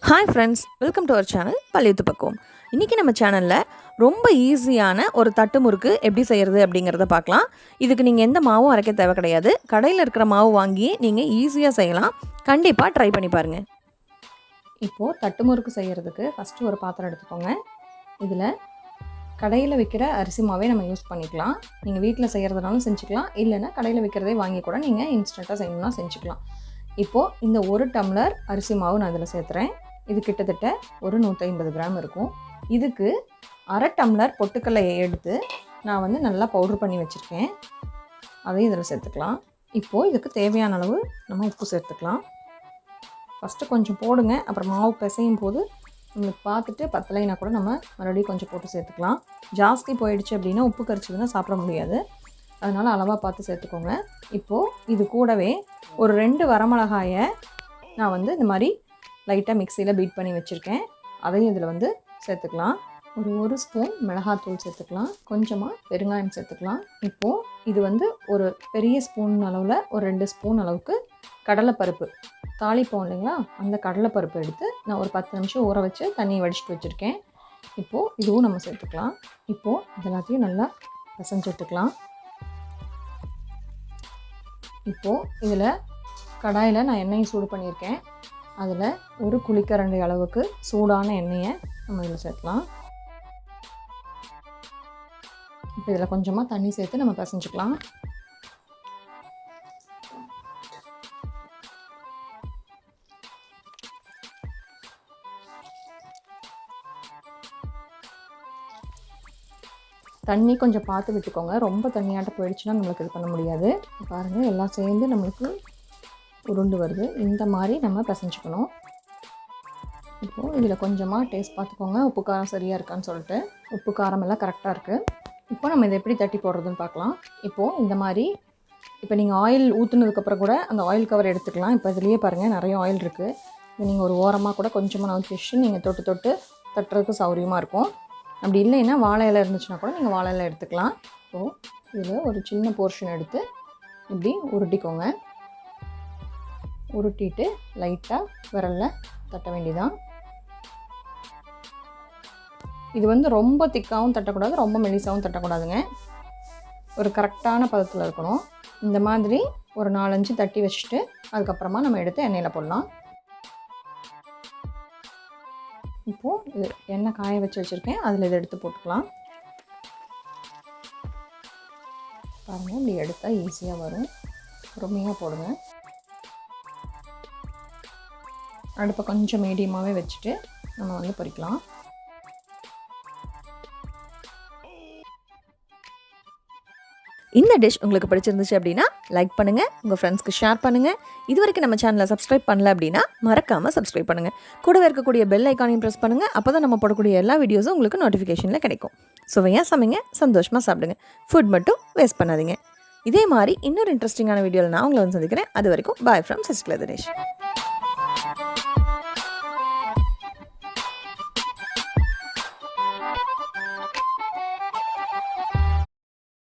Hi friends, welcome to our channel PALLIYUTHU. இன்றைக்கி நம்ம சேனலில் ரொம்ப ஈஸியான ஒரு தட்டு முறுக்கு எப்படி செய்கிறது அப்படிங்கிறத பார்க்கலாம். இதுக்கு நீங்கள் எந்த மாவும் அரைக்க தேவை கிடையாது. கடையில் இருக்கிற மாவு வாங்கி நீங்கள் ஈஸியாக செய்யலாம். கண்டிப்பாக ட்ரை பண்ணி பாருங்கள். இப்போது தட்டு முறுக்கு செய்கிறதுக்கு ஃபஸ்ட்டு ஒரு பாத்திரம் எடுத்துக்கோங்க. இதில் கடையில் விற்கிற அரிசி மாவே நம்ம யூஸ் பண்ணிக்கலாம். நீங்கள் வீட்டில் செய்கிறதுனாலும் செஞ்சுக்கலாம், இல்லைன்னா கடையில் விற்கிறதே வாங்கி கூட நீங்கள் இன்ஸ்டண்ட்டாக செய்யணும்னா செஞ்சுக்கலாம். இப்போது இந்த 1 டம்ளர் அரிசி மாவு நான் இதில் சேர்த்துறேன். இது கிட்டத்தட்ட ஒரு 150 கிராம் இருக்கும். இதுக்கு 1/2 டம்ளர் பொட்டுக்கல்லையை எடுத்து நான் நல்லா பவுட்ரு பண்ணி வச்சுருக்கேன். அதையும் இதில் சேர்த்துக்கலாம். இப்போது இதுக்கு தேவையான அளவு நம்ம உப்பு சேர்த்துக்கலாம். ஃபஸ்ட்டு கொஞ்சம் போடுங்க, அப்புறம் மாவு பிசையும் போது நம்மளுக்கு பார்த்துட்டு பத்தலைனா கூட நம்ம மறுபடியும் கொஞ்சம் போட்டு சேர்த்துக்கலாம். ஜாஸ்தி போயிடுச்சு அப்படின்னா உப்பு கரிச்சிதுன்னா சாப்பிட முடியாது. அதனால் அளவாக பார்த்து சேர்த்துக்கோங்க. இப்போது இது கூடவே ஒரு 2 வரமிளகாயை நான் இந்த மாதிரி லைட்டாக மிக்சியில் பீட் பண்ணி வச்சுருக்கேன். அதையும் இதில் சேர்த்துக்கலாம். ஒரு ஸ்பூன் மிளகாத்தூள் சேர்த்துக்கலாம். கொஞ்சமாக பெருங்காயம் சேர்த்துக்கலாம். இப்போது இது ஒரு பெரிய ஸ்பூன் அளவில் ஒரு 2 ஸ்பூன் அளவுக்கு கடலைப்பருப்பு தாளிப்போம் இல்லைங்களா, அந்த கடலைப்பருப்பு எடுத்து நான் ஒரு 10 நிமிஷம் ஊற வச்சு தண்ணியை வடிச்சிட்டு வச்சுருக்கேன். இப்போது இதுவும் நம்ம சேர்த்துக்கலாம். இப்போது இது எல்லாத்தையும் நல்லா பிசைஞ்சு விட்டுக்கலாம். இப்போது இதில் கடாயில் நான் எண்ணெயை சூடு பண்ணியிருக்கேன். அதில் ஒரு குழிக்கரண்டி அளவுக்கு சூடான எண்ணெயை நம்ம இதில் சேர்க்கலாம். இப்போ இதில் கொஞ்சமாக தண்ணி சேர்த்து நம்ம பிசைஞ்சுக்கலாம். தண்ணி கொஞ்சம் பார்த்து விட்டுக்கோங்க. ரொம்ப தண்ணியாட்ட போயிடுச்சுன்னா நம்மளுக்கு இது பண்ண முடியாது. பாருங்கள், எல்லாம் சேர்ந்து நம்மளுக்கு உருண்டு வருது. இந்த மாதிரி நம்ம பிசைஞ்சுக்கணும். இப்போது இதில் கொஞ்சமாக டேஸ்ட் பார்த்துக்கோங்க, உப்பு காரம் சரியாக இருக்கான்னு சொல்லிட்டு. உப்பு காரம் எல்லாம் கரெக்டாக இருக்குது. இப்போ நம்ம இதை எப்படி தட்டி போடுறதுன்னு பார்க்கலாம். இப்போது இந்த மாதிரி இப்போ நீங்கள் ஆயில் ஊற்றுனதுக்கப்புறம் கூட அந்த ஆயில் கவர் எடுத்துக்கலாம். இப்போ இதுலேயே பாருங்கள் நிறைய ஆயில் இருக்குது. இது நீங்கள் ஒரு ஓரமாக கூட கொஞ்சமாக நவுத்தி வச்சு நீங்கள் தொட்டு தொட்டு தட்டுறதுக்கு சௌகரியமாக இருக்கும். அப்படி இல்லைன்னா வாழை இலை இருந்துச்சுன்னா கூட நீங்கள் வாழை இலை எடுத்துக்கலாம். இப்போது இதில் ஒரு சின்ன போர்ஷன் எடுத்து இப்படி உருட்டிக்கோங்க. உருட்டிட்டு லைட்டாக விரலில் தட்ட வேண்டியதான். இது ரொம்ப திக்காகவும் தட்டக்கூடாது, ரொம்ப மெலிசாகவும் தட்டக்கூடாதுங்க. ஒரு கரெக்டான பதத்தில் இருக்கணும். இந்த மாதிரி ஒரு 4-5 தட்டி வச்சுட்டு அதுக்கப்புறமா நம்ம எடுத்து எண்ணெயில் போடலாம். இப்போது இது எண்ணெய் காய வச்சுருக்கேன், அதில் இதை எடுத்து போட்டுக்கலாம். பாருங்கள், இப்படி எடுத்தால் ஈஸியாக வரும். பொறுமையாக போடுங்க. அடுப்பை கொஞ்சம் மீடியமாகவே வச்சுட்டு நம்ம பொரிக்கலாம். இந்த டிஷ் உங்களுக்கு பிடிச்சிருந்துச்சு அப்படின்னா லைக் பண்ணுங்கள், உங்கள் ஃப்ரெண்ட்ஸ்க்கு ஷேர் பண்ணுங்கள். இது வரைக்கும் நம்ம சேனலை சப்ஸ்கிரைப் பண்ணல அப்படின்னா மறக்காமல் சப்ஸ்கிரைப் பண்ணுங்கள். கூடவே இருக்கக்கூடிய பெல் ஐக்கானையும் ப்ரெஸ் பண்ணுங்கள். அப்போ தான் நம்ம போடக்கூடிய எல்லா வீடியோஸும் உங்களுக்கு நோட்டிஃபிகேஷனில் கிடைக்கும். சுவையாக சமைங்க, சந்தோஷமாக சாப்பிடுங்க. ஃபுட் மட்டும் வேஸ்ட் பண்ணாதீங்க. இதே மாதிரி இன்னொரு இன்ட்ரெஸ்டிங்கான வீடியோவில் நான் உங்களை சந்திக்கிறேன். அது வரைக்கும் பாய் ஃப்ரம் சசிகலா தினேஷ்.